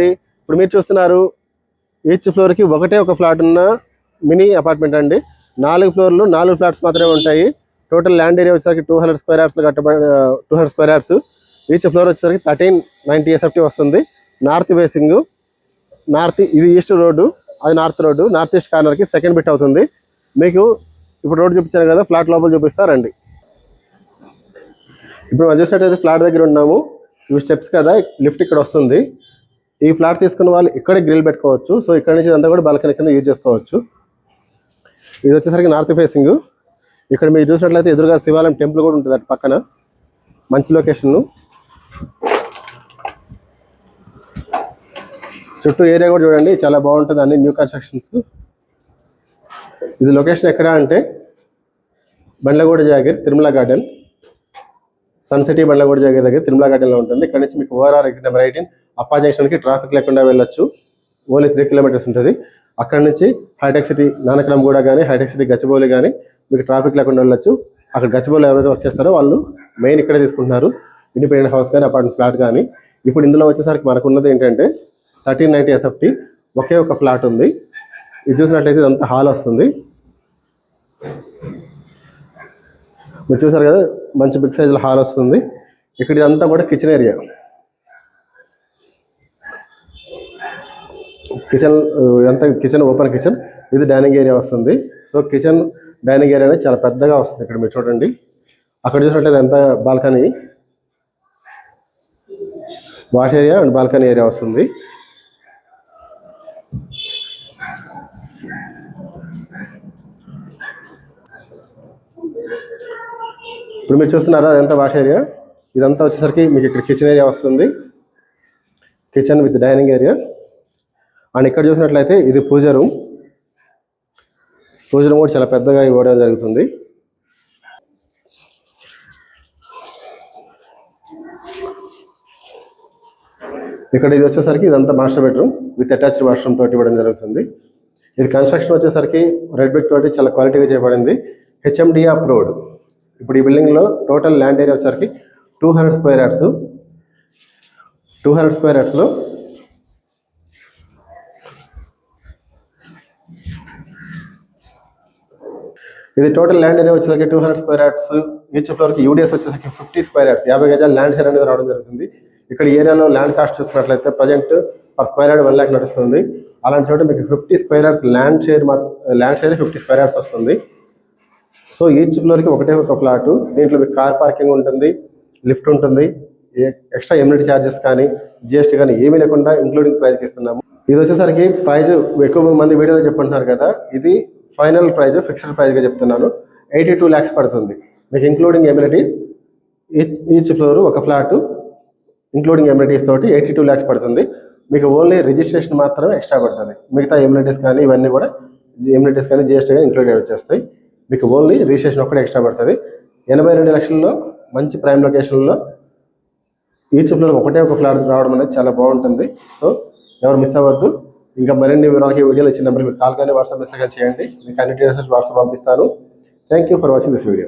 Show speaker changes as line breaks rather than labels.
ఇప్పుడు మీరు చూస్తున్నారు ఈచ్ ఫ్లోర్కి ఒకటే ఒక ఫ్లాట్ ఉన్న మినీ అపార్ట్మెంట్ అండి. 4 ఫ్లోర్లు 4 ఫ్లాట్స్ మాత్రమే ఉంటాయి. టోటల్ ల్యాండ్ ఏరియా వచ్చేసరికి 200 స్క్వేర్ యార్డ్స్ కట్టబడి 200 స్క్వేర్ యార్డ్స్. ఈచ్ ఫ్లోర్ వచ్చేసరికి 1390 SFT వస్తుంది. నార్త్ ఫేసింగ్, ఇది ఈస్ట్ రోడ్డు, అది నార్త్ రోడ్డు. నార్త్ ఈస్ట్ కార్నర్కి సెకండ్ బిట్ అవుతుంది. మీకు ఇప్పుడు రోడ్డు చూపించాను కదా, ఫ్లాట్ లోపల చూపిస్తారండి. ఇప్పుడు మనం చూసినట్టయితే ఫ్లాట్ దగ్గర ఉన్నాము. ఇవి స్టెప్స్ కదా, లిఫ్ట్ ఇక్కడ వస్తుంది. ఈ ఫ్లాట్ తీసుకున్న వాళ్ళు ఇక్కడే గ్రిల్ పెట్టుకోవచ్చు. సో ఇక్కడ నుంచి అంతా కూడా బాల్కనీ కింద యూజ్ చేసుకోవచ్చు. ఇది వచ్చేసరికి నార్త్ ఫేసింగ్. ఇక్కడ మీరు చూసినట్లయితే ఎదురుగా శివాలయం టెంపుల్ కూడా ఉంటుంది అటు పక్కన. మంచి లొకేషన్. చుట్టూ ఏరియా కూడా చూడండి, చాలా బాగుంటుంది. అన్ని న్యూ కన్స్ట్రక్షన్స్. ఇది లొకేషన్ ఎక్కడ అంటే Bandlaguda Jagir, Tirumala garden, sun city Bandlaguda Jagir దగ్గర తిరుమల గార్డెన్లో ఉంటుంది. ఇక్కడ నుంచి మీకు ఓఆర్ఆర్ ఎగ్జిట్ నెంబర్ 18 అప్పా జంక్షన్కి ట్రాఫిక్ లేకుండా వెళ్ళొచ్చు. ఓన్లీ 3 కిలోమీటర్స్ ఉంటుంది. అక్కడ నుంచి హైటెక్ సిటీ నానక్రమ్గూడ కానీ, హైటెక్ సిటీ గచ్చిబౌలి కానీ మీకు ట్రాఫిక్ లేకుండా వెళ్ళొచ్చు. అక్కడ గచ్చిబౌలి ఎవరైతే వర్క్ చేస్తారో వాళ్ళు మెయిన్ ఇక్కడే తీసుకుంటున్నారు, ఇండిపెండెంట్ హౌస్ కానీ అపార్ట్మెంట్ ఫ్లాట్ కానీ. ఇప్పుడు ఇందులో వచ్చేసరికి మనకు ఉన్నది ఏంటంటే 1390 SFT ఒకే ఒక ఫ్లాట్ ఉంది. ఇది చూసినట్లయితే ఇదంతా హాల్ వస్తుంది. మీరు చూసారు కదా, మంచి బిగ్ సైజులో హాల్ వస్తుంది. ఇక్కడ ఇదంతా కూడా kitchen area. Kitchen open kitchen. ఇది డైనింగ్ ఏరియా వస్తుంది. సో కిచెన్ డైనింగ్ ఏరియా అనేది చాలా పెద్దగా వస్తుంది. ఇక్కడ మీరు చూడండి, అక్కడ చూసినట్లయితే ఎంత balcony, wash area and balcony area వస్తుంది. ఇప్పుడు మీరు చూస్తున్నారా అదంతా వాష్ ఏరియా. ఇదంతా వచ్చేసరికి మీకు ఇక్కడ కిచెన్ ఏరియా వస్తుంది. Kitchen with dining area. And ఇక్కడ చూసినట్లయితే ఇది పూజ రూమ్. పూజ రూమ్ కూడా చాలా పెద్దగా ఇవ్వడం జరుగుతుంది. ఇక్కడ ఇది వచ్చేసరికి ఇదంతా master bedroom with attached washroom తోటి ఇవ్వడం జరుగుతుంది. ఇది కన్స్ట్రక్షన్ వచ్చేసరికి రెడ్ బ్రిక్ తోటి చాలా క్వాలిటీగా చేయబడింది. HMD approved. ఇప్పుడు ఈ బిల్డింగ్లో టోటల్ ల్యాండ్ ఏరియా వచ్చేసరికి 200 స్క్వేర్ యార్డ్స్. 200 స్క్వేర్ యార్డ్స్లో ఇది టోటల్ ల్యాండ్ ఏరియా వచ్చేసరికి 200 స్క్వేర్ యార్డ్స్. ఈచ్ ఫ్లోర్కి యూడిఎస్ వచ్చేసరికి 50 స్క్వేర్ యార్డ్స్, 50 గజాలు ల్యాండ్ షేర్ అనేది రావడం జరుగుతుంది. ఇక్కడ ఏరియాలో ల్యాండ్ కాస్ట్ చూసినట్లయితే present per square yard 1 lakh నడుస్తుంది. అలాంటి చోట మీకు 50 square yards land share 50 square yards వస్తుంది. సో ఈచ్ ఫ్లోర్కి ఒకటే ఒక ఫ్లాటు. దీంట్లో మీకు కార్ పార్కింగ్ ఉంటుంది, లిఫ్ట్ ఉంటుంది, ఎక్స్ట్రా ఎమ్యూనిటీ ఛార్జెస్ కానీ GST కానీ ఏమీ లేకుండా ఇంక్లూడింగ్ ప్రైస్కి ఇస్తున్నాము. ఇది వచ్చేసరికి ప్రైజ్ ఎక్కువ మంది వీడియోలో చెప్పంటున్నారు కదా, ఇది ఫైనల్ ప్రైజ్ ఫిక్స్డ్ ప్రైజ్గా చెప్తున్నాను. 82 lakhs పడుతుంది మీకు ఇంక్లూడింగ్ ఎమ్యూనిటీస్. ఈచ్ ఫ్లోర్ ఒక ఫ్లాటు ఇంక్లూడింగ్ ఎమ్యూనిటీస్ తోటి 82 lakhs పడుతుంది. మీకు ఓన్లీ రిజిస్ట్రేషన్ మాత్రమే ఎక్స్ట్రా పడుతుంది. మిగతా ఎమ్యూనిటీస్ కానీ ఇవన్నీ కూడా ఎమ్యూనిటీస్ కానీ GST కానీ ఇంక్లూడెడ్ వచ్చేస్తాయి. మీకు ఓన్లీ రిజిస్ట్రేషన్ ఒక్కటే ఎక్స్ట్రా పడుతుంది. 82 లక్షల్లో మంచి ప్రైమ్ లొకేషన్లో ఈచ్ ఫ్లోర్ ఒకటే ఒక ఫ్లాట్ రావడం అనేది చాలా బాగుంటుంది. సో ఎవరు మిస్ అవ్వద్దు. ఇంకా మరిన్ని వివరాలకి వీడియోలో ఇచ్చిన నెంబర్ మీరు కాల్ కానీ వాట్సాప్ మెసేజ్ కానీ చేయండి. మీకు అన్ని డీటెయిల్స్ వాట్సాప్ పంపిస్తాను. Thank you for watching this video.